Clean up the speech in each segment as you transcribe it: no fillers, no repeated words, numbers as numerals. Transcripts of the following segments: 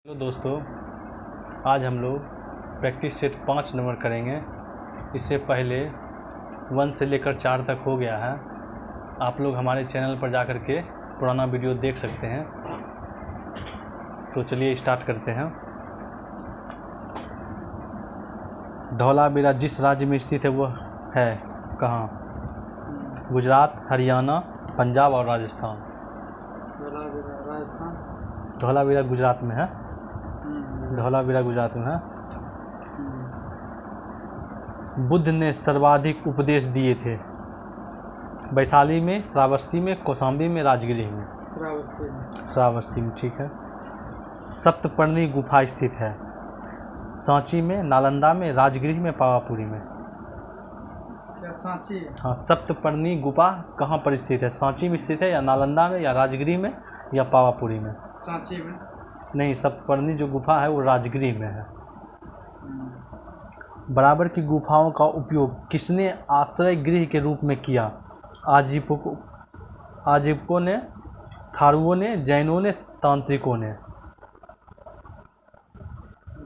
Hello दोस्तों, आज हम लोग प्रैक्टिस सेट 5 नंबर करेंगे। इससे पहले 1 से लेकर 4 तक हो गया है। आप लोग हमारे चैनल पर जा कर के पुराना वीडियो देख सकते हैं। तो चलिए स्टार्ट करते हैं। धौलावीरा जिस राज्य में स्थित है वह है कहाँ? गुजरात, हरियाणा, पंजाब और राजस्थान। धौलावीरा गुजरात में है। धौलावीरा गुजरात में है। बुद्ध ने सर्वाधिक उपदेश दिए थे? वैशाली में, श्रावस्ती में, कौशाम्बी में, राजगिरी में? श्रावस्ती में, ठीक है। सप्तपर्णी गुफा स्थित है? सांची में, नालंदा में, राजगिरी में, पावापुरी में? क्या सांची? हाँ, सप्तपर्णी गुफा कहाँ पर स्थित है? सांची में स्थित है या नालंदा में या राजगिरी में या पावापुरी में? सांची में नहीं, सप्तपर्णी जो गुफा है वो राजगिरी में है। बराबर की गुफाओं का उपयोग किसने आश्रय गृह के रूप में किया? आजीवकों ने, थारुओं ने, जैनों ने, तांत्रिकों ने?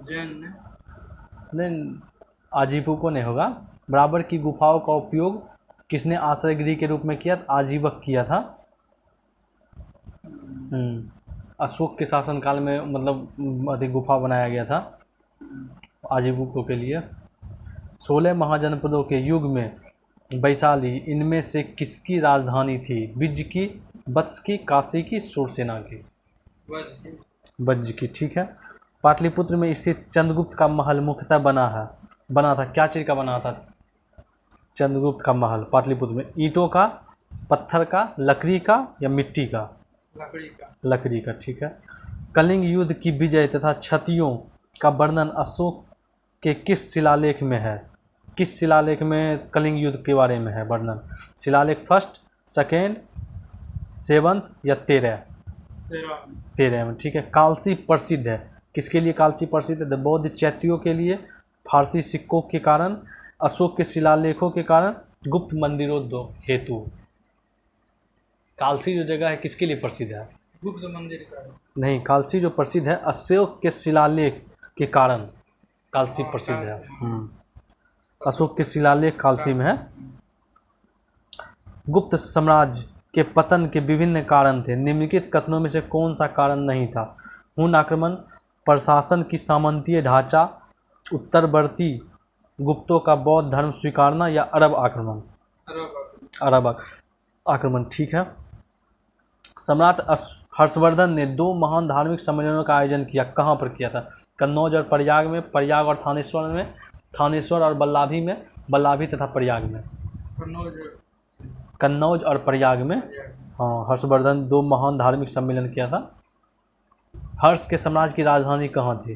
जैन ने। नहीं, आजीवकों ने होगा। बराबर की गुफाओं का उपयोग किसने आश्रय गृह के रूप में किया? आजीवक किया था। अशोक के शासनकाल में मतलब अधिक गुफा बनाया गया था आजीवकों के लिए। 16 महाजनपदों के युग में वैशाली इनमें से किसकी राजधानी थी? विज्ज की, वत्स की, काशी की, शूरसेना की? वज्ज की, ठीक है। पाटलिपुत्र में स्थित चंद्रगुप्त का महल मुख्यतः बना था क्या चीज़ का बना था? चंद्रगुप्त का महल पाटलिपुत्र में ईंटों का, पत्थर का, लकड़ी का या मिट्टी का? लकड़ी का, ठीक है। कलिंग युद्ध की विजय तथा क्षतियों का वर्णन अशोक के किस शिलालेख में है? किस शिलालेख में कलिंग युद्ध के बारे में है वर्णन? शिलालेख 1, 2, 7 या 13 में, ठीक है। कालसी प्रसिद्ध है किसके लिए? कालसी प्रसिद्ध है बौद्ध चैत्यों के लिए, फारसी सिक्कों के कारण, अशोक के शिलालेखों के कारण, गुप्त मंदिरों हेतु? कालसी जो जगह है किसके लिए प्रसिद्ध है? गुप्त मंदिर का नहीं, कालसी जो प्रसिद्ध है अशोक के शिलालेख के कारण कालसी प्रसिद्ध है। अशोक के शिलालेख कालसी में है। गुप्त साम्राज्य के पतन के विभिन्न कारण थे। निम्नलिखित कथनों में से कौन सा कारण नहीं था? हुन आक्रमण, प्रशासन की सामंतीय ढांचा, उत्तरवर्ती गुप्तों का बौद्ध धर्म स्वीकारना या अरब आक्रमण? अरब आक्रमण, ठीक है। सम्राट हर्षवर्धन ने 2 महान धार्मिक सम्मेलनों का आयोजन किया। कहाँ पर किया था? कन्नौज और प्रयाग में, प्रयाग और थानेश्वर में, थानेश्वर और बल्लाभी में, बल्लाभी तथा प्रयाग में? कन्नौज और प्रयाग में। हाँ, हर्षवर्धन 2 महान धार्मिक सम्मेलन किया था। हर्ष के साम्राज्य की राजधानी कहाँ थी?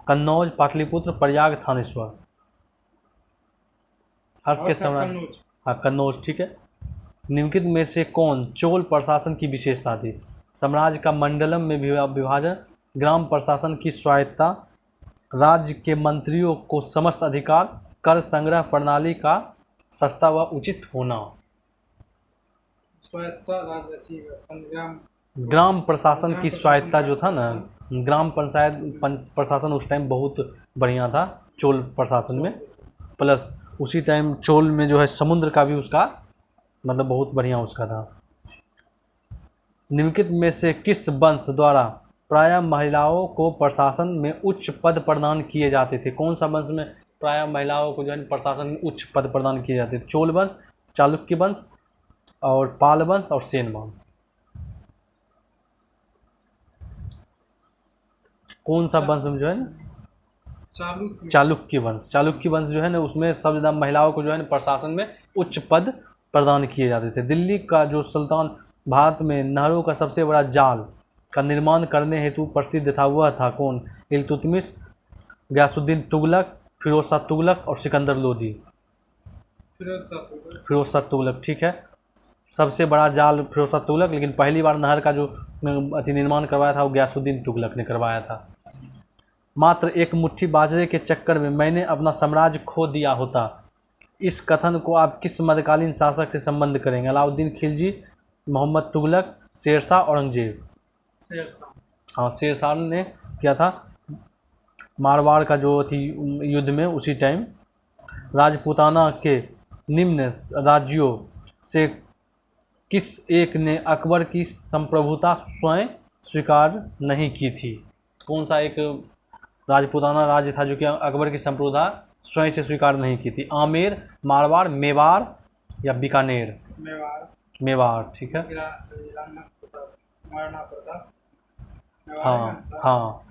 कन्नौज, पाटलिपुत्र, प्रयाग, थानेश्वर? हर्ष के साम्राज्य, हाँ, कन्नौज, ठीक है। निम्नलिखित में से कौन चोल प्रशासन की विशेषता थी? साम्राज्य का मंडलम में विभाजन, ग्राम प्रशासन की स्वायत्तता, राज्य के मंत्रियों को समस्त अधिकार, कर संग्रह प्रणाली का सस्ता व उचित होना? ग्राम प्रशासन की स्वायत्तता जो था ना, ग्राम पंचायत प्रशासन उस टाइम बहुत बढ़िया था चोल प्रशासन में। प्लस उसी टाइम चोल में जो है समुद्र का भी उसका मतलब बहुत बढ़िया उसका था। निम्नलिखित में से किस वंश द्वारा प्रायः महिलाओं को प्रशासन में उच्च पद प्रदान किए जाते थे? कौन सा वंश में प्रायः महिलाओं को जो है प्रशासन में उच्च पद प्रदान किए जाते थे? चोल वंश, चालुक्य वंश और पाल वंश और सेन वंश? कौन सा वंश जो है? चालुक्य वंश। चालुक्य वंश जो है ना उसमें सब ज़्यादा महिलाओं को जो है प्रशासन में उच्च पद प्रदान किए जाते थे। दिल्ली का जो सुल्तान भारत में नहरों का सबसे बड़ा जाल का निर्माण करने हेतु प्रसिद्ध था वह था कौन? इल्तुतमिश, गयासुद्दीन तुगलक, फिरोज शाह तुगलक और सिकंदर लोदी? फिरोज शाह तुगलक, ठीक है। सबसे बड़ा जाल फिरोज शाह तुगलक, लेकिन पहली बार नहर का जो निर्माण करवाया था वो गयासुद्दीन तुगलक ने करवाया था। मात्र एक मुट्ठी बाजरे के चक्कर में मैंने अपना साम्राज्य खो दिया होता, इस कथन को आप किस मध्यकालीन शासक से संबंध करेंगे? अलाउद्दीन खिलजी, मोहम्मद तुगलक, शेरशाह, औरंगजेब? हाँ, शेरशाह ने किया था मारवाड़ का जो थी युद्ध में उसी टाइम। राजपूताना के निम्न राज्यों से किस एक ने अकबर की संप्रभुता स्वयं स्वीकार नहीं की थी? कौन सा एक राजपूताना राज्य था जो कि अकबर की संप्रभुता स्वयं से स्वीकार नहीं की थी? आमेर, मारवाड़, मेवाड़ या बीकानेर? मेवाड़। मेवाड़, ठीक है। महाराणा प्रताप। हाँ हाँ।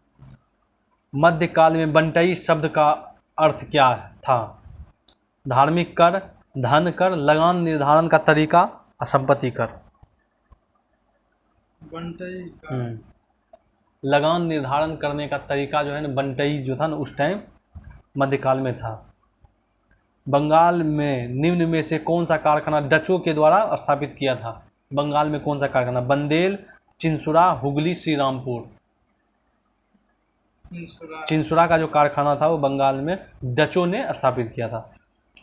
मध्यकाल में बंटई शब्द का अर्थ क्या था? धार्मिक कर, धन कर, लगान निर्धारण का तरीका, संपत्ति कर? बंटई का लगान निर्धारण करने का तरीका जो है ना, बंटई जो था ना उस टाइम मध्यकाल में था। बंगाल में निम्न में से कौन सा कारखाना डचों के द्वारा स्थापित किया था? बंगाल में कौन सा कारखाना? बंदेल, चिंसुरा, हुगली, श्रीरामपुर? चिंसुरा का जो कारखाना था वो बंगाल में डचों ने स्थापित किया था।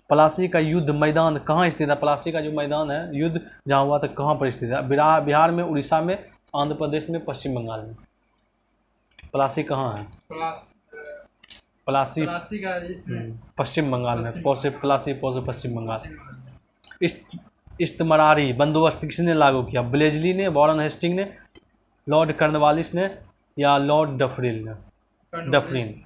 प्लासी का युद्ध मैदान कहाँ स्थित है? प्लासी का जो मैदान है युद्ध जहाँ हुआ था कहाँ पर स्थित है? बिहार में, उड़ीसा में, आंध्र प्रदेश में, पश्चिम बंगाल में? प्लासी कहाँ है? प्लासी का पश्चिम बंगाल में। पौसे प्लासी, पौसे पश्चिम बंगाल। इस्तमरारी बंदोबस्त किसने लागू किया? ब्लेजली ने, वॉरेन हेस्टिंग ने, लॉर्ड कर्नवालिस ने या लॉर्ड डफरिन ने? Dufferin,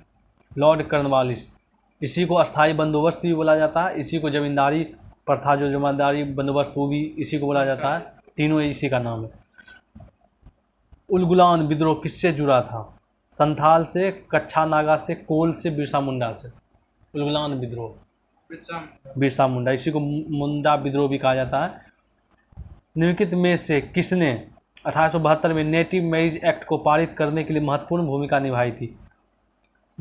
Lord Cornwallis. इसी को अस्थाई बंदोबस्त भी बोला जाता है, इसी को जमींदारी प्रथा जो जमींदारी बंदोबस्त वो भी इसी को बोला जाता है। तीनों इसी का नाम है। उलगुलान विद्रोह किससे जुड़ा था? संथाल से, कच्छा नागा से, कोल से, बिरसा मुंडा से? उलगुलान विद्रोह बिरसा मुंडा, इसी को मुंडा विद्रोह भी कहा जाता है। निम्नलिखित में से किसने 1872 में नेटिव मैरिज एक्ट को पारित करने के लिए महत्वपूर्ण भूमिका निभाई थी?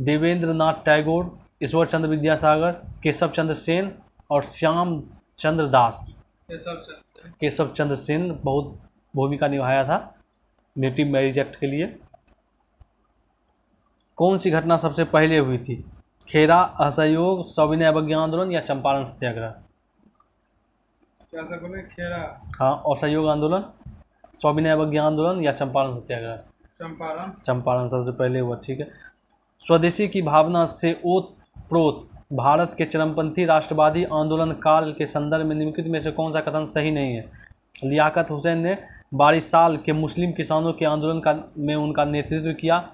देवेंद्र नाथ टैगोर, ईश्वर चंद्र विद्यासागर, केशव चंद्र सेन और श्याम चंद्र दास? केशव चंद्र सेन बहुत भूमिका निभाया था नेटिव मैरिज एक्ट के लिए। कौन सी घटना सबसे पहले हुई थी? खेरा, असहयोग, सविनय अवज्ञा आंदोलन या चंपारण सत्याग्रह? क्या सब बोले? खेरा। हाँ, असहयोग आंदोलन, सविनय अवज्ञा आंदोलन या चंपारण सत्याग्रह? चंपारण सबसे पहले हुआ, ठीक है। स्वदेशी की भावना से ओत-प्रोत भारत के चरमपंथी राष्ट्रवादी आंदोलन काल के संदर्भ में निम्नलिखित में से कौन सा कथन सही नहीं है? लियाकत हुसैन ने बारिसाल के मुस्लिम किसानों के आंदोलन में उनका नेतृत्व किया।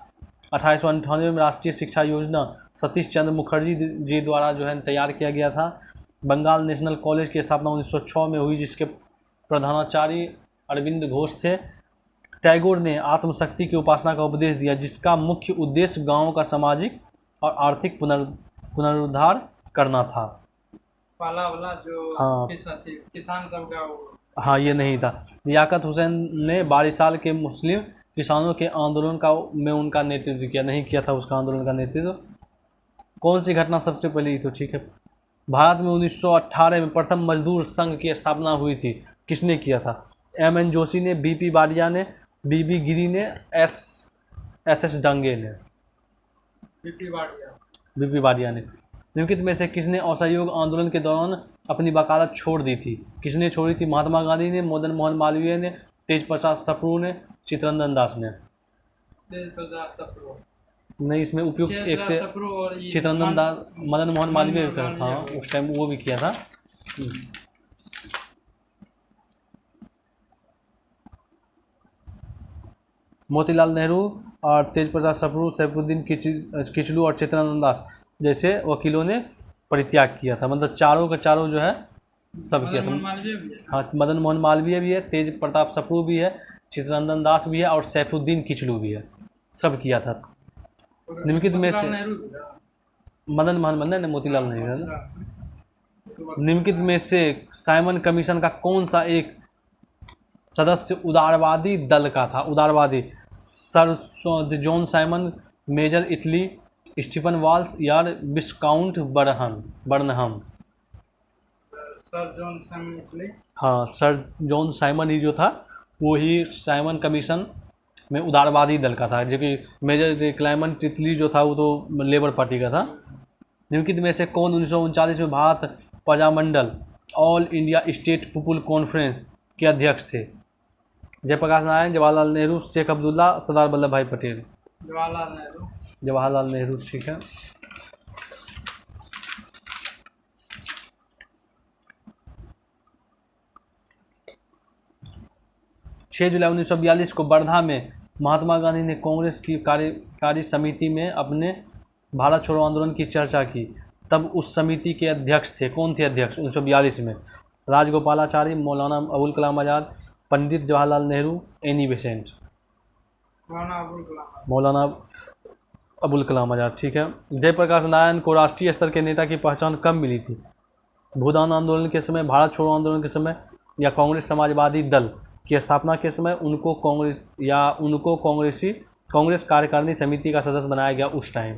1898 में राष्ट्रीय शिक्षा योजना सतीश चंद्र मुखर्जी जी द्वारा जो है तैयार किया गया था। बंगाल नेशनल कॉलेज की स्थापना 1906 में हुई, जिसके प्रधानाचार्य अरविंद घोष थे। टैगोर ने आत्मशक्ति की उपासना का उपदेश दिया, जिसका मुख्य उद्देश्य गांवों का सामाजिक और आर्थिक पुनरुद्धार करना था। पाला वाला जो हाँ किसान सब का हाँ, ये नहीं था। लियाकत हुसैन ने बारिसाल के मुस्लिम किसानों के आंदोलन का में उनका नेतृत्व किया, नहीं किया था उसका आंदोलन का नेतृत्व। कौन सी घटना सबसे पहले? तो ठीक है, भारत में 1918 में प्रथम मजदूर संघ की स्थापना हुई थी, किसने किया था? एम.एन. जोशी ने, बी.पी. बारिया ने, बी.बी. गिरी ने, एस.एस. डांगे ने? बी.पी. बारिया ने। निम्नलिखित में से किसने असहयोग आंदोलन के दौरान अपनी वकालत छोड़ दी थी? किसने छोड़ी थी? महात्मा गांधी ने, मदन मोहन मालवीय ने, तेज प्रसाद सप्रू ने, चित्तरंजन दास ने? नहीं, इसमें उपयुक्त एक से चित्तरंजन दास, मदन मोहन मालवीय का, हाँ उस टाइम वो भी किया था। मोतीलाल नेहरू और तेज प्रसाद सप्रू, सैफुद्दीन किचलू और चित्तरंजन दास जैसे वकीलों ने परित्याग किया था। मतलब चारों का चारों जो है सब किया था। हाँ, मदन मोहन मालवीय भी है, तेज प्रताप सप्रू भी है, चित्तरंजन दास भी है और सैफुद्दीन किचलू भी है, सब किया था। निम्नलिखित में से मदन मोहन ने मोतीलाल नेहरू है ना। निम्नलिखित में से साइमन कमीशन का कौन सा एक सदस्य उदारवादी दल का था? उदारवादी, sir John Simon, major Attlee, Stephen Walsh या viscount Burnham? Sir John Simon Attlee. हाँ, सर जॉन साइमन ही जो था वो ही साइमन कमीशन में उदारवादी दल का था, जबकि मेजर क्लाइमेंट इटली जो था वो तो लेबर पार्टी का था। निम्नलिखित में से कौन 1939 में Bharat Prajamandal all India state people conference के अध्यक्ष थे? जयप्रकाश नारायण, जवाहरलाल नेहरू, शेख अब्दुल्ला, सरदार वल्लभ भाई पटेल? जवाहरलाल नेहरू। जवाहरलाल नेहरू, ठीक है। 6 जुलाई 1942 को वर्धा में महात्मा गांधी ने कांग्रेस की कार्यकारी समिति में अपने भारत छोड़ो आंदोलन की चर्चा की। तब उस समिति के अध्यक्ष थे, कौन थे अध्यक्ष 1942 में? Rajagopalachari, Maulana Abul Kalam Azad, Pandit Jawaharlal Nehru, Annie Besant. मौलाना अबुल कलाम आज़ाद, ठीक है। जयप्रकाश नारायण को राष्ट्रीय स्तर के नेता की पहचान कब मिली थी? भूदान आंदोलन के समय, भारत छोड़ो आंदोलन के समय, या कांग्रेस समाजवादी दल की स्थापना के समय उनको कांग्रेस कार्यकारिणी समिति का सदस्य बनाया गया उस टाइम?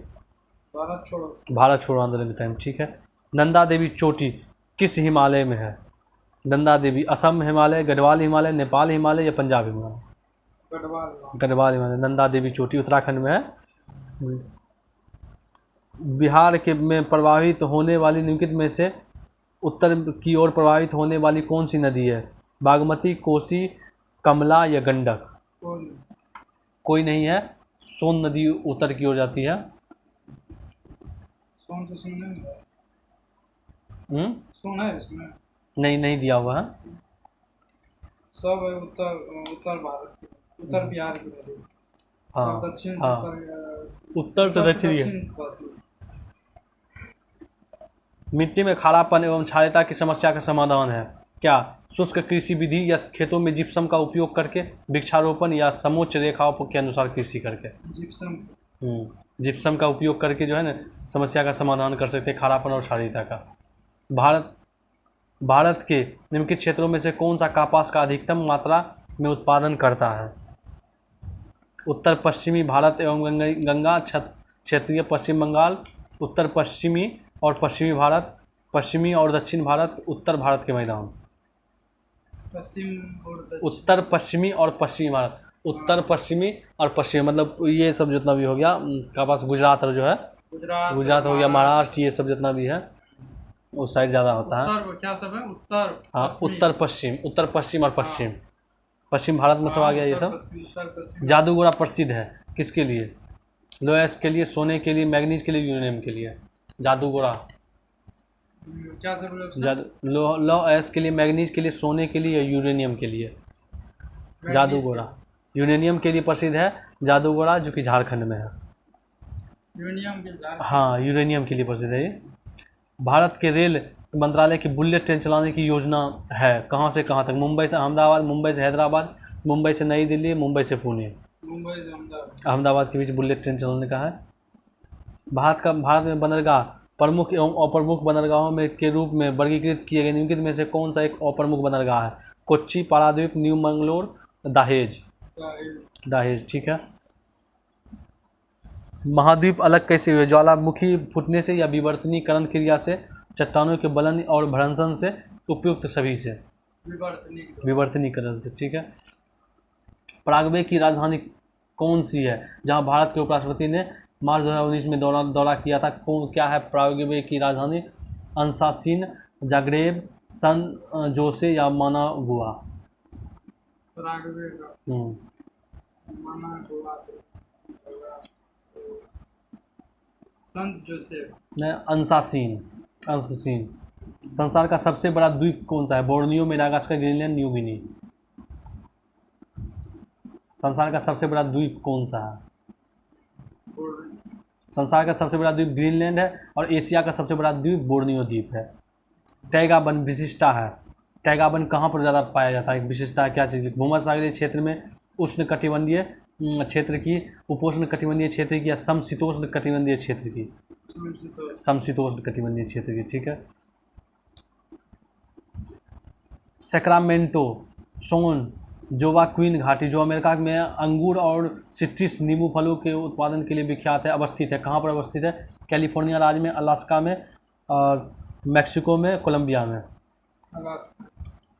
भारत छोड़ो आंदोलन के टाइम, ठीक है। नंदा देवी चोटी किस हिमालय में है? नंदा देवी असम हिमालय, गढ़वाल हिमालय, नेपाल हिमालय या पंजाब हिमालय? गढ़वाल हिमालय। नंदा देवी चोटी उत्तराखंड में है। बिहार के में प्रवाहित होने वाली निम्नलिखित में से उत्तर की ओर प्रवाहित होने वाली कौन सी नदी है? बागमती, कोसी, कमला या गंडक? कोई नहीं है। सोन नदी उत्तर की ओर जाती है। सोन तो सुनने में है। हम्म, सोन है इसमें? नहीं दिया हुआ है। सब है उत्तर भारत की, उत्तर बिहार की नदी। हाँ, सब दक्षिण हाँ। उत्तर से दक्षिण है। मिट्टी में खारापन एवं क्षारीयता की समस्या का समाधान है क्या? शुष्क कृषि विधि या खेतों में जिप्सम का उपयोग करके, वृक्षारोपण या समोच्च रेखाओं के अनुसार कृषि करके? जिप्सम का उपयोग करके जो है ना समस्या का समाधान कर सकते हैं, खारापन और क्षारीयता का। भारत के निम्नलिखित क्षेत्रों में से कौन सा कपास का अधिकतम मात्रा में उत्पादन करता है? उत्तर पश्चिमी भारत एवं गंगा क्षेत्रीय पश्चिम बंगाल, उत्तर पश्चिमी और पश्चिमी भारत, पश्चिमी और दक्षिण भारत, उत्तर भारत के मैदान। उत्तर पश्चिमी और पश्चिमी भारत, उत्तर पश्चिमी और पश्चिमी मतलब ये सब जितना भी हो गया कपास, गुजरात और जो है गुजरात हो गया, महाराष्ट्र, ये सब जितना भी है उस साइड ज़्यादा होता है। क्या सब है? उत्तर, हाँ, उत्तर पश्चिम और पश्चिम भारत में सब आ गया ये सब। जादूगोरा प्रसिद्ध है किसके लिए? लोएस के लिए, सोने के लिए, मैग्नीज के लिए, यूरेनियम के लिए? जादूगोरा क्या सब? लोएस के लिए, मैग्नीज के लिए, सोने के लिए या यूरेनियम के लिए? जादूगोरा यूरेनियम के लिए प्रसिद्ध है। जादूगोरा जो कि झारखंड में है। हाँ, यूरेनियम के लिए प्रसिद्ध है ये। भारत के रेल मंत्रालय की बुलेट ट्रेन चलाने की योजना है कहाँ से कहाँ तक? मुंबई से अहमदाबाद, मुंबई से हैदराबाद, मुंबई से नई दिल्ली, मुंबई से पुणे? मुंबई से अहमदाबाद के बीच बुलेट ट्रेन चलाने का है। भारत में बंदरगाह प्रमुख एवं अप्रमुख बंदरगाहों में के रूप में वर्गीकृत किए गए निम्नलिखित में से कौन सा एक अप्रमुख बंदरगाह है? कोच्चि, पारादीप, न्यू मंगलोर, दाहेज, ठीक है। महाद्वीप अलग कैसे हुए? ज्वालामुखी फूटने से या विवर्तनीकरण क्रिया से, चट्टानों के बलन और भ्रंशन से, उपयुक्त सभी से? विवर्तनीकरण से, ठीक है। पराग्वे की राजधानी कौन सी है जहां भारत के उपराष्ट्रपति ने मार्च 2019 में दौरा किया था? क्या है पराग्वे की राजधानी? अंसासिन, जाग्रेब, सन जोसे या मानागुआ? संत जोसेफ। अंसासिन। संसार का सबसे बड़ा द्वीप कौन सा है? Borneo, Madagascar, Greenland, New Guinea? संसार का सबसे बड़ा द्वीप कौन सा है? संसार का सबसे बड़ा द्वीप ग्रीनलैंड है और एशिया का सबसे बड़ा द्वीप बोर्नियो द्वीप है। टैगा वन विशिष्टता है। टैगा वन कहाँ पर ज़्यादा पाया जाता है? विशिष्टता है क्या चीज़ की? भूमध्यसागरीय क्षेत्र में, उष्ण कटिबंधीय क्षेत्र की, उपोष्ण कटिबंधीय क्षेत्र की या समशीतोष्ण कटिबंधीय क्षेत्र की? समशीतोष्ण कटिबंधीय क्षेत्र की, ठीक है। सैक्रामेंटो, सोन जोवाक्विन घाटी जो अमेरिका में अंगूर और सिट्रस नींबू फलों के उत्पादन के लिए विख्यात है, अवस्थित है। कहाँ पर अवस्थित है? कैलिफोर्निया राज्य में, अलास्का में, और मैक्सिको में, कोलंबिया में?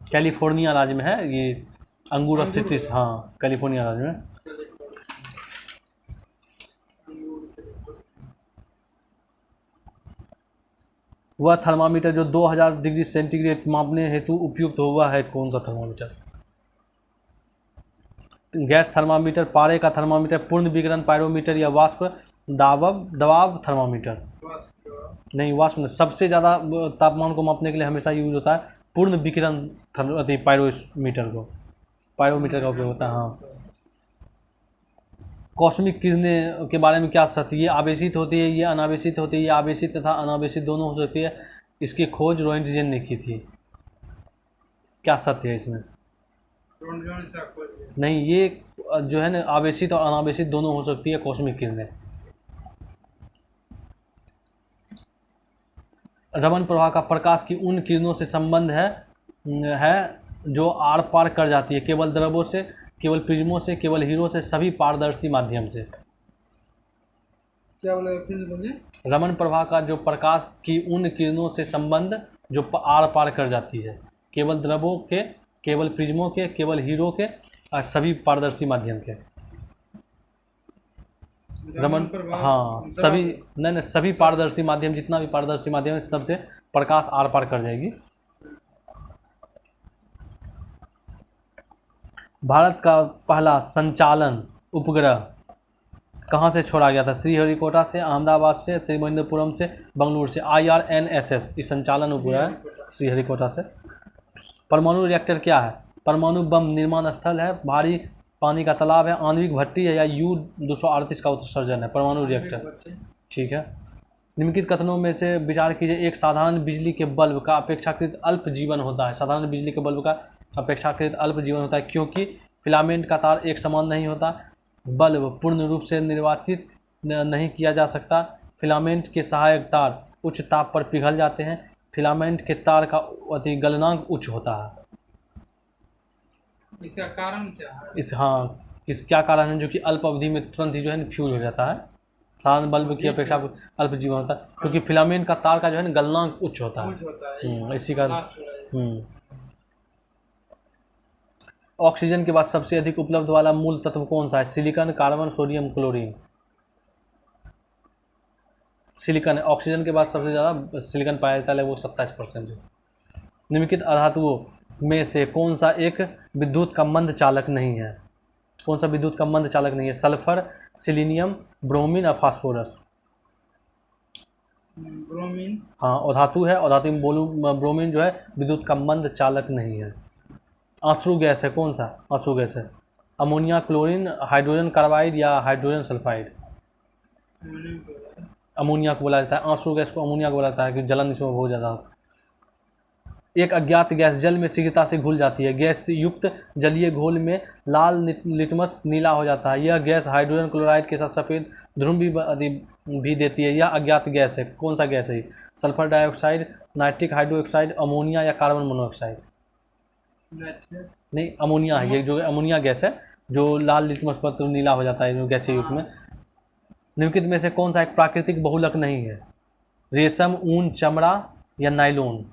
कैलिफोर्निया राज्य में है ये अंगूर और सिट्रस। हाँ, कैलिफोर्निया राज्य में। वह थर्मामीटर जो 2000 डिग्री सेंटीग्रेड मापने हेतु उपयुक्त हुआ है कौन सा थर्मामीटर? गैस थर्मामीटर, पारे का थर्मामीटर, पूर्ण विकिरण पायरोमीटर या वाष्प दबाव थर्मामीटर। नहीं, वाष्प नहीं, सबसे ज़्यादा तापमान को मापने के लिए हमेशा यूज होता है पूर्ण विकिरण पायरोमीटर का उपयोग होता है। हाँ। कॉस्मिक किरणें के बारे में क्या सत्य? ये आवेशित होती है, ये अनावेशित होती है, ये आवेशित तथा अनावेशित दोनों हो सकती है। इसकी खोज रोएंटजेन ने की थी। क्या सत्य है इसमें? नहीं, ये जो है ना आवेशित और अनावेशित दोनों हो सकती है कॉस्मिक किरणें। रमन प्रवाह का प्रकाश की उन किरणों से संबंध है जो आर पार कर जाती है, केवल द्रव्यों से, केवल प्रिज्मों से, केवल हीरो से, सभी पारदर्शी माध्यम से। क्या बोले, फिर बोलिए। रमन प्रवाह का जो प्रकाश की उन किरणों से संबंध जो आर पार कर जाती है, केवल द्रव्यों के, केवल प्रिज्मों के, केवल हीरो के और सभी पारदर्शी माध्यम के। रमन, हाँ, सभी, नहीं, सभी पारदर्शी माध्यम, जितना भी पारदर्शी माध्यम है सबसे प्रकाश आर पार कर जाएगी। भारत का पहला संचालन उपग्रह कहाँ से छोड़ा गया था? श्रीहरिकोटा से, अहमदाबाद से, त्रिवेंद्रपुरम से, बंगलुरु से। IRNSS ये संचालन उपग्रह है श्रीहरिकोटा से। परमाणु रिएक्टर क्या है? परमाणु बम निर्माण स्थल है, भारी पानी का तालाब है, आणविक भट्टी है या U-238 का उत्सर्जन है। परमाणु रिएक्टर, ठीक है। निम्नलिखित कथनों में से विचार कीजिए। एक साधारण बिजली के बल्ब का अपेक्षाकृत अल्प जीवन होता है। साधारण बिजली के बल्ब का अपेक्षाकृत अल्प जीवन होता है क्योंकि फिलामेंट का तार एक समान नहीं होता। बल्ब पूर्ण रूप से निर्वातित नहीं किया जा सकता। फिलामेंट के सहायक तार उच्च ताप पर पिघल जाते हैं। फिलामेंट के तार का अति गलनांक उच्च होता है। इसका कारण क्या है? इस क्या कारण है? जो कि अल्प अवधि में तुरंत ही जो है ना फ्यूज हो जाता है। साधारण बल्ब की अपेक्षा अल्प जीवन होता है क्योंकि फिलामेंट का तार का जो है ना गलनांक उच्च होता है। इसी का ऑक्सीजन के बाद सबसे अधिक उपलब्ध वाला मूल तत्व कौन सा है? Silicon, carbon, sodium, chlorine. Silicon है। ऑक्सीजन के बाद सबसे ज़्यादा सिलिकॉन पाया जाता है, वो 27%। निम्नलिखित अधातुओं में से कौन सा एक विद्युत का मंद चालक नहीं है? कौन सा विद्युत का मंद चालक नहीं है? सल्फर, सिलीनियम, ब्रोमीन और फास्फोरस। ब्रोमीन। हाँ, अधातु है, अधातु में ब्रोमीन जो है विद्युत का मंद चालक नहीं है। आंसू गैस है, कौन सा आंसू गैस है? अमोनिया, क्लोरीन, हाइड्रोजन कार्बाइड या हाइड्रोजन सल्फाइड। अमोनिया को बोला जाता है, आंसू गैस को अमोनिया को बोला जाता है कि जलन इसमें बहुत ज़्यादा होता है। एक अज्ञात गैस जल में शीघ्रता से घुल जाती है। गैस युक्त जलीय घोल में लाल लिटमस नीला हो जाता है। यह गैस हाइड्रोजन क्लोराइड के साथ सफ़ेद ध्रुव भी देती है। यह अज्ञात गैस है, कौन सा गैस है? Sulphur dioxide, nitric hydroxide, ammonia या कार्बन मोनोऑक्साइड। नहीं, अमोनिया है ये, जो अमोनिया गैस है जो लाल लिटमस पर नीला हो जाता है जो गैसीय युक्त में। निम्नलिखित में से कौन सा एक प्राकृतिक बहुलक नहीं है? रेशम, ऊन, चमड़ा या नायलॉन।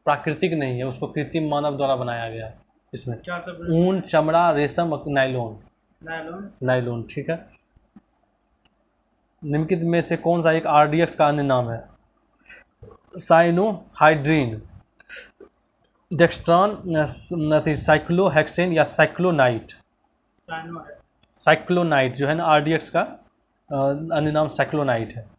प्राकृतिक नहीं है, उसको कृत्रिम मानव द्वारा बनाया गया है। इसमें क्या सब? ऊन, चमड़ा, रेशम और नायलॉन। नायलॉन, ठीक है। निम्नलिखित में से कौन सा एक RDX का अन्य नाम है? साइनोहाइड्रीन, डेक्स्ट्रॉन, साइक्लोहेक्सेन या साइक्लोनाइट। साइक्लोनाइट जो है ना RDX का अन्य नाम साइक्लोनाइट है।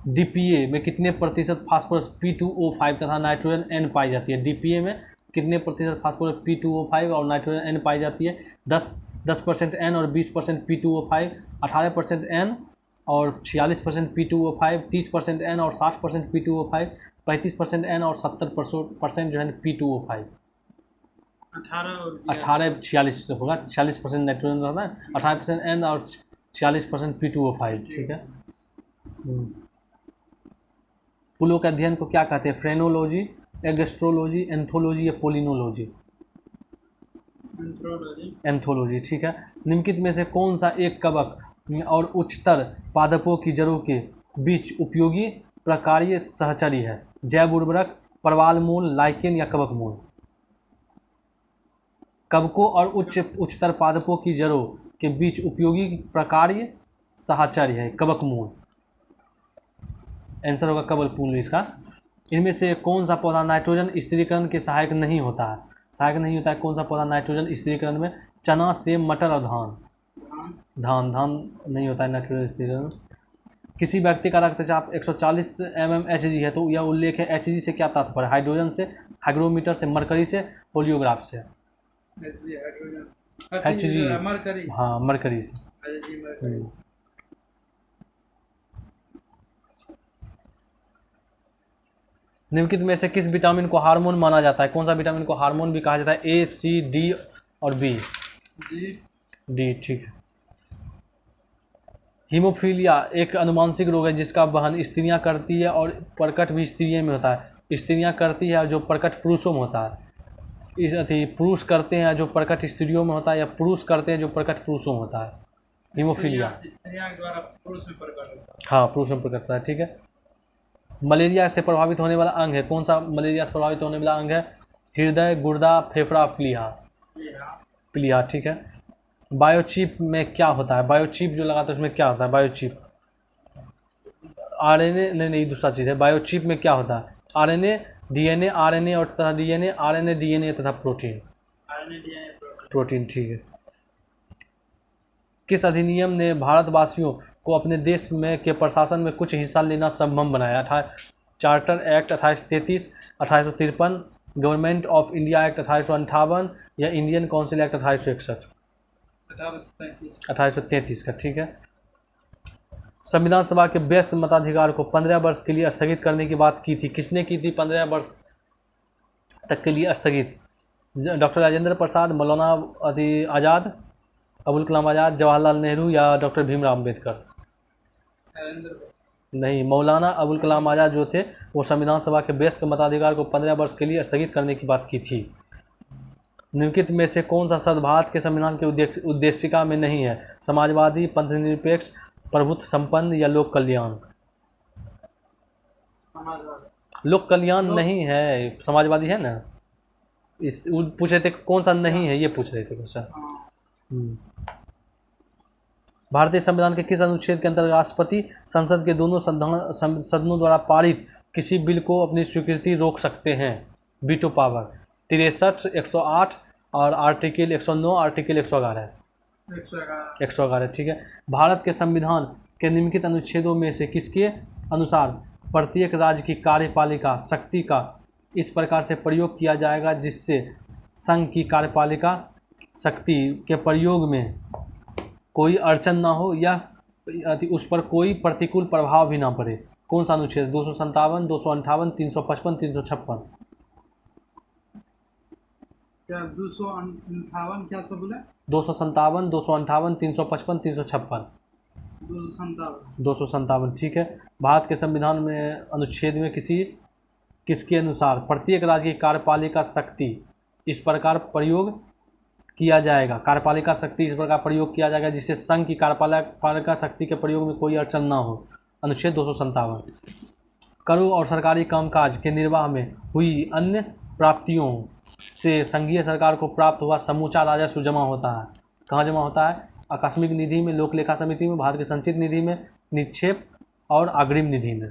DPA में कितने प्रतिशत फास्फोरस P2O5 तथा नाइट्रोजन N पाई जाती है? DPA में कितने प्रतिशत फास्फोरस P2O5 और नाइट्रोजन N पाई जाती है? 10% N और 20% P2O5, 18% N और 46% P2O5, 30% N और 60% P2O5, 35% N और 70% जो है ना P2O5। 18 46 होगा, 46% नाइट्रोजन रहता है, 18% N और 46% P2O5, ठीक है। फूलों के अध्ययन को क्या कहते हैं? फ्रेनोलॉजी, एगस्ट्रोलॉजी, एंथोलॉजी या पोलिनोलॉजी। एंथोलॉजी, ठीक है। निम्नलिखित में से कौन सा एक कवक और उच्चतर पादपों की जड़ों के बीच उपयोगी प्रकार्य सहचरी है? जैव उर्वरक, प्रवाल मूल, लाइकेन या कवक मूल। कवकों और उच्चतर पादपों की जड़ों के बीच उपयोगी प्रकार्य सहचर्य है कवक मूल। आंसर होगा कवक मूल इसका। इनमें से कौन सा पौधा नाइट्रोजन स्थिरीकरण के सहायक नहीं होता है? सहायक नहीं होता है कौन सा पौधा नाइट्रोजन स्थिरीकरण में? चना, सेब, मटर और धान। धान धान नहीं होता है नाइट्रोजन स्थिरीकरण में। किसी व्यक्ति का रक्तचाप 140 mmHg है तो यह उल्लेख है Hg से क्या तात्पर्य? हाइड्रोजन से, हाइग्रोमीटर से, मरकरी से, होलियोग्राफ से। Hydrogen Hg, mercury. हाँ मरकरी से। मरकरी। निम्नलिखित में से किस विटामिन को हार्मोन माना जाता है? कौन सा विटामिन को हार्मोन भी कहा जाता है? ए, सी, डी और बी? डी, ठीक है। हीमोफीलिया एक अनुवांशिक रोग है जिसका वहन स्त्रियां करती है और प्रकट भी स्त्रियों में होता है। स्त्रियां करती है जो प्रकट पुरुषों में होता है। पुरुष करते हैं जो प्रकट स्त्रियों में होता है, या पुरुष करते हैं जो प्रकट पुरुषों में होता है। हीमोफीलिया स्त्रियां द्वारा पुरुष में प्रकट होता है। हाँ पुरुष में प्रकट होता है, ठीक है। मलेरिया से प्रभावित होने वाला अंग है? कौन सा मलेरिया से प्रभावित होने वाला अंग है? हृदय, गुर्दा, फेफड़ा, प्लीहा? प्लीहा, ठीक है। बायोचिप में क्या होता है? बायोचिप जो लगाता है उसमें क्या होता है? बायोचिप आरएनए नहीं, दूसरा चीज़ है। बायोचिप में क्या होता है? आरएनए, डीएनए, आरएनए और तथा डीएनए, आरएनए, डीएनए तथा प्रोटीन। प्रोटीन, ठीक है। किस अधिनियम ने भारतवासियों को अपने देश में के प्रशासन में कुछ हिस्सा लेना संभव बनाया? Charter act 1833, 1853, government of India act 1858 या इंडियन काउंसिल एक्ट 1861? 1833 का, ठीक है। संविधान सभा के व्यक्ति मताधिकार को 15 वर्ष के लिए स्थगित करने की बात की थी? किसने की थी 15 वर्ष तक के लिए स्थगित? डॉक्टर राजेंद्र प्रसाद, मौलाना आज़ाद, अबुल कलाम आज़ाद, जवाहरलाल नेहरू या डॉक्टर भीमराव अम्बेडकर? नहीं, मौलाना अबुल कलाम आज़ाद जो थे वो संविधान सभा के वयस्क मताधिकार को 15 वर्ष के लिए स्थगित करने की बात की थी। निम्नलिखित में से कौन सा शब्द भारत के संविधान के उद्देशिका में नहीं है? समाजवादी, पंथनिरपेक्ष, प्रभुत्व संपन्न या लोक कल्याण? लोक कल्याण नहीं है, समाजवादी है ना। इस पूछ रहे थे कौन सा नहीं है, ये पूछ रहे थे क्वेश्चन। भारतीय संविधान के किस अनुच्छेद के अंतर्गत राष्ट्रपति संसद के दोनों सदनों द्वारा पारित किसी बिल को अपनी स्वीकृति रोक सकते हैं? Veto power. 63, 108 और आर्टिकल 109, आर्टिकल 111? 111, ठीक है। भारत के संविधान के निम्नलिखित अनुच्छेदों में से किसके अनुसार प्रत्येक राज्य की कार्यपालिका शक्ति का इस प्रकार से प्रयोग किया जाएगा जिससे संघ की कार्यपालिका शक्ति के प्रयोग में कोई अड़चन ना हो या उस पर कोई प्रतिकूल प्रभाव भी ना पड़े? कौन सा अनुच्छेद? 257, 258, 355, 356? क्या 258 क्या सब बोले? 257, 258, 355, 356? 257, ठीक है। भारत के संविधान में अनुच्छेद में किसके अनुसार प्रत्येक राज्य की कार्यपालिका शक्ति इस प्रकार प्रयोग किया जाएगा, कार्यपालिका शक्ति इस प्रकार प्रयोग किया जाएगा जिससे संघ की कार्यपालिका शक्ति के प्रयोग में कोई अड़चन ना हो? अनुच्छेद 257। करों और सरकारी कामकाज के निर्वाह में हुई अन्य प्राप्तियों से संघीय सरकार को प्राप्त हुआ समूचा राजस्व जमा होता है। कहाँ जमा होता है? आकस्मिक निधि में, लोक लेखा समिति में, भारत के संचित निधि में, निक्षेप और अग्रिम निधि में।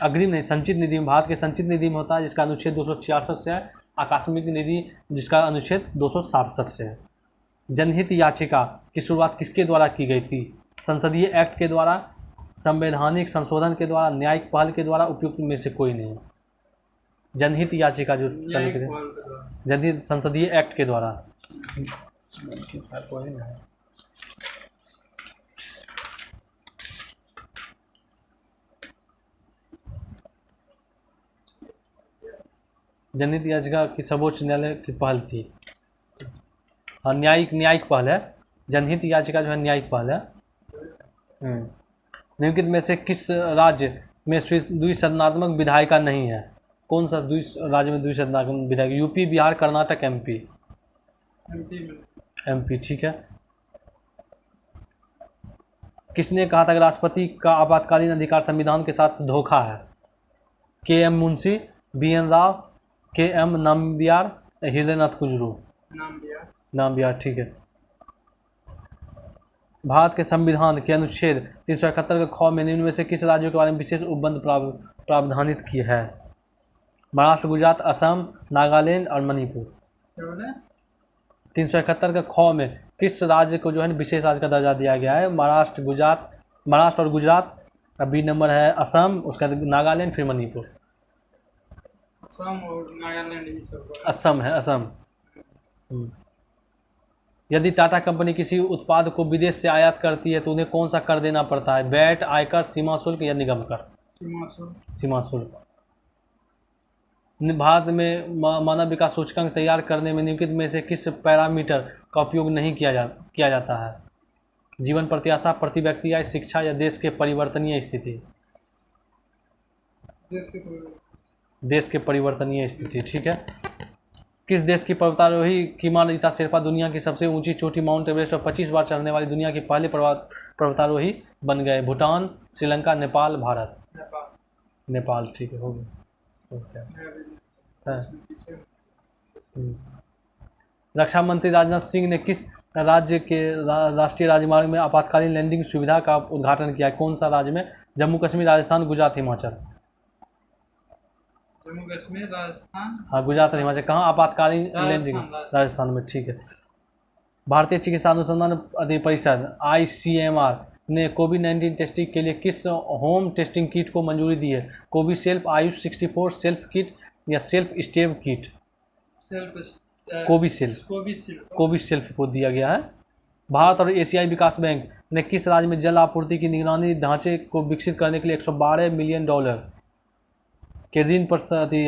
अग्रिम नहीं, संचित निधि में। भारत के संचित निधि में होता है जिसका अनुच्छेद 266 से है। आकस्मिक निधि जिसका अनुच्छेद 267 से है। जनहित याचिका की शुरुआत किसके द्वारा की गई थी? संसदीय एक्ट के द्वारा, संवैधानिक संशोधन के द्वारा, न्यायिक पहल के द्वारा, उपयुक्त में से कोई नहीं? जनहित याचिका जो चल के जनहित संसदीय एक्ट के द्वारा। जनहित याचिका की सर्वोच्च न्यायालय की पहल थी। हाँ, न्यायिक पहल है। जनहित याचिका जो है न्यायिक पहल है। निम्नलिखित में से किस राज्य में द्विसदनात्मक विधायिका नहीं है? कौन सा राज्य में द्विसदनात्मक विधायिका? UP, Bihar, Karnataka, MP? MP, ठीक है। किसने कहा था कि राष्ट्रपति का आपातकालीन अधिकार संविधान के साथ धोखा है? के.एम. मुंशी, बी.एन. राव, के.एम. नाम्बियार, हृदयनाथ कुजरू? नाम्बियार, ठीक है। भारत के संविधान के अनुच्छेद 371 के ख में निम्न में से किस राज्यों के बारे में विशेष उपबंध प्रावधानित किया है? महाराष्ट्र, गुजरात, असम, नागालैंड और मणिपुर। क्या बोले? 371 का ख में किस राज्य को जो है विशेष राज्य का दर्जा दिया गया है? महाराष्ट्र और गुजरात, अब बी नंबर है असम, उसके बाद नागालैंड, फिर मणिपुर। असम और नागालैंड ये सब है। असम है, असम। यदि टाटा कंपनी किसी उत्पाद को विदेश से आयात करती है तो उन्हें कौन सा कर देना पड़ता है? वैट, आयकर, सीमा शुल्क या निगम कर? सीमा शुल्क। सीमा शुल्क। भारत में मानव विकास सूचकांक तैयार करने में निम्नलिखित में से किस पैरामीटर का उपयोग नहीं किया जाता है? जीवन प्रत्याशा, प्रति व्यक्ति आय, शिक्षा या देश के परिवर्तनीय स्थिति? देश के परिवर्तनीय स्थिति। ठीक है। किस देश की पर्वतारोही कीमा रीता शेरपा दुनिया की सबसे ऊंची चोटी माउंट एवरेस्ट पर 25 बार चढ़ने वाली दुनिया की पहले पर्वतारोही बन गए? भूटान, श्रीलंका, नेपाल, भारत? नेपाल। ठीक है, हो गया। रक्षा मंत्री राजनाथ सिंह ने किस राज्य के राष्ट्रीय राजमार्ग में आपातकालीन लैंडिंग सुविधा का उद्घाटन किया है? कौन सा राज्य में? जम्मू कश्मीर, राजस्थान, गुजरात, हिमाचल? जम्मू कश्मीर, राजस्थान। हाँ, गुजरात और हिमाचल। कहाँ आपातकालीन लैंडिंग? राजस्थान में। ठीक है। भारतीय चिकित्सा अनुसंधान परिषद ICMR ने कोविड-19 टेस्टिंग के लिए किस होम टेस्टिंग किट को मंजूरी दी है? कोविशील्ड, आयुष 64 सेल्फ किट या सेल्फ स्टेब किट? कोविशील्ड को दिया गया है। भारत और एशियाई विकास बैंक ने किस राज्य में जल आपूर्ति की निगरानी ढांचे को विकसित करने के लिए $112 मिलियन के ऋण पर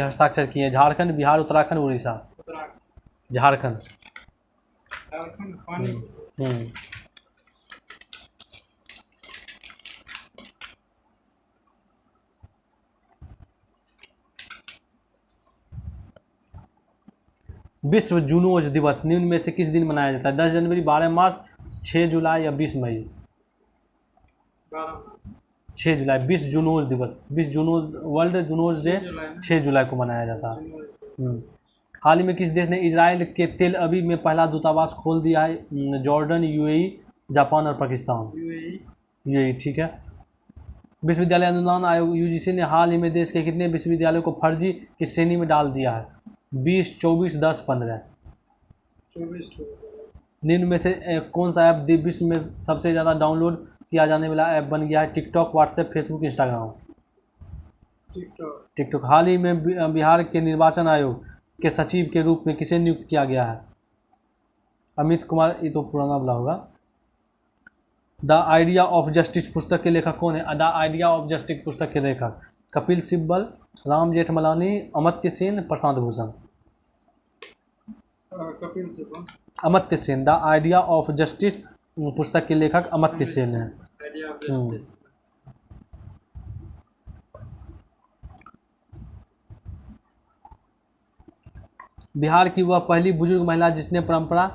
हस्ताक्षर किए? झारखंड, बिहार, उत्तराखंड, उड़ीसा? झारखंड। विश्व जूनोज दिवस निम्न में से किस दिन मनाया जाता है? 10 जनवरी, 12 मार्च, 6 जुलाई या 20 मई? 6 जुलाई। 20 जूनोज दिवस, 20 जूनोज, वर्ल्ड जूनोज डे 6 जुलाई को मनाया जाता है। हाल ही में किस देश ने इजराइल के तेल अवीव में पहला दूतावास खोल दिया है? जॉर्डन, UAE, जापान और पाकिस्तान? UAE। ठीक है। विश्वविद्यालय अनुदान आयोग UGC ने हाल ही में देश के कितने विश्वविद्यालयों को फर्जी की श्रेणी में डाल दिया है? 20, 24, 10, 15? 24। निम्न में से कौन सा ऐप विश्व में सबसे ज़्यादा डाउनलोड किया जाने वाला ऐप बन गया है? TikTok, WhatsApp, Facebook, Instagram? TikTok. हाल ही में बिहार के निर्वाचन आयोग के सचिव के रूप में किसे नियुक्त किया गया है? अमित कुमार। ये तो पुराना वाला होगा। द आइडिया ऑफ जस्टिस पुस्तक के लेखक कौन है? द आइडिया ऑफ जस्टिस पुस्तक के लेखक Kapil Sibal, Ram Jethmalani, Amartya Sen, Prashant Bhushan? Kapil Sibal. Amartya Sen. The idea of justice पुस्तक के लेखक अमर्त्य सेन है। बिहार की वह पहली बुजुर्ग महिला जिसने परंपरा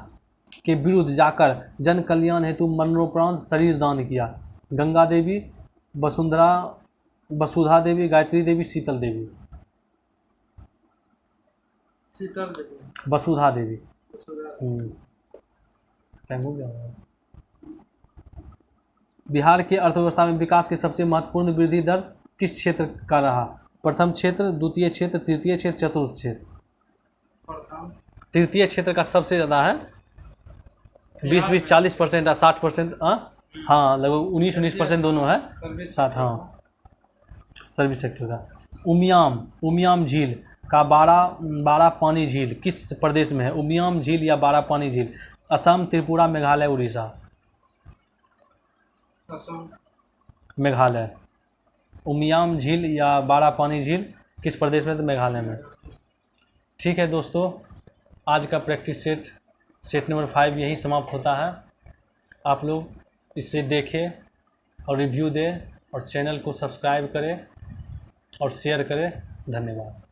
के विरुद्ध जाकर जन कल्याण हेतु मरणोपरांत शरीर दान किया? गंगा देवी, वसुधा देवी, गायत्री देवी, शीतल देवी? वसुधा देवी। हो गया। बिहार के अर्थव्यवस्था में विकास की सबसे महत्वपूर्ण वृद्धि दर किस क्षेत्र का रहा? प्रथम क्षेत्र, द्वितीय क्षेत्र, तृतीय क्षेत्र, चतुर्थ क्षेत्र? तृतीय क्षेत्र का सबसे ज़्यादा है। 20-20, 40% 60%। हाँ, लगभग 19% दोनों है। 60। हाँ, सर्विस सेक्टर का। उमियाम झील का बारह पानी झील किस प्रदेश में है? उमियाम झील या बारह पानी झील? असम, त्रिपुरा, मेघालय, उड़ीसा? असम। मेघालय। उमियाम झील या बारह पानी झील किस प्रदेश में? तो मेघालय में। ठीक है दोस्तों, आज का प्रैक्टिस सेट नंबर 5 यही समाप्त होता है। आप लोग इसे देखें और रिव्यू दें और चैनल को सब्सक्राइब करें और शेयर करें। धन्यवाद।